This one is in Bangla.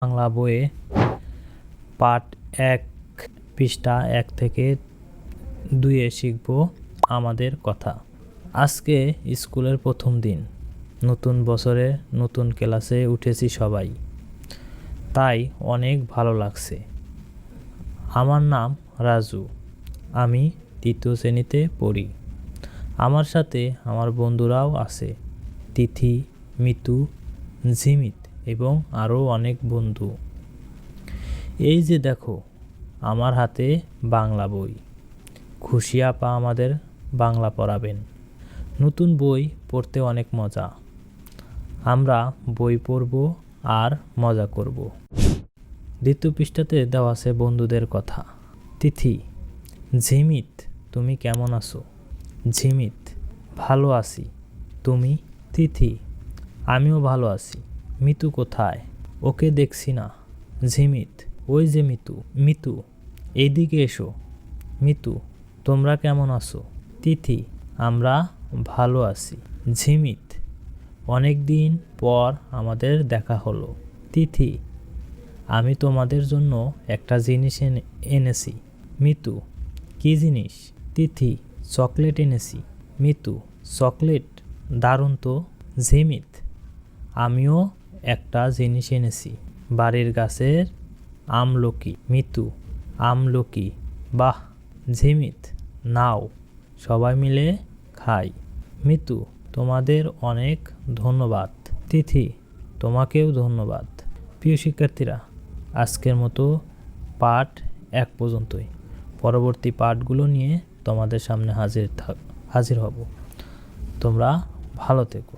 বাংলা বইয়ে পাঠ 1 পৃষ্ঠা 1 থেকে 2 শিখব আমাদের কথা। আজকে স্কুলের প্রথম দিন, নতুন বছরে নতুন ক্লাসে উঠেছি সবাই, তাই অনেক ভালো লাগছে। আমার নাম রাজু, আমি 3য় শ্রেণীতে পড়ি। আমার সাথে আমার বন্ধুরাও আছে, তিথি, মিতু, ঝিমিত এবং আরও অনেক বন্ধু। এই যে দেখো, আমার হাতে বাংলা বই। খুশি আপা আমাদের বাংলা পড়াবেন। নতুন বই পড়তে অনেক মজা। আমরা বই পড়ব আর মজা করব। 2য় পৃষ্ঠাতে দেওয়া আছে বন্ধুদের কথা। তিথি: ঝিমিত, তুমি কেমন আছো? ঝিমিত: ভালো আছি। তুমি? তিথি: আমিও ভালো আছি। মিতু কোথায়? ওকে দেখছি না। ঝিমিত: ওই যে মিতু। মিতু: এইদিকে এসো। মিতু: তোমরা কেমন আছো? তিথি: আমরা ভালো আছি। ঝিমিত: অনেক দিন পর আমাদের দেখা হলো। তিথি: আমি তোমাদের জন্য একটা জিনিস এনেছি। মিতু: কী জিনিস? তিথি: চকলেট এনেছি। মিতু: চকলেট, দারুণ তো। ঝিমিত: আমিও একটা জিনিস এনেছি, বাড়ির গাছের আমলকি। মিতু: আমলকি, বাহ। ঝিমিত: নাও, সবাই মিলে খাই। মিতু: তোমাদের অনেক ধন্যবাদ। তিথি: তোমাকেও ধন্যবাদ। প্রিয় শিক্ষার্থীরা, আজকের মতো পাঠ 1 পর্যন্তই। পরবর্তী পাঠগুলো নিয়ে তোমাদের সামনে হাজির হব। তোমরা ভালো থেকো।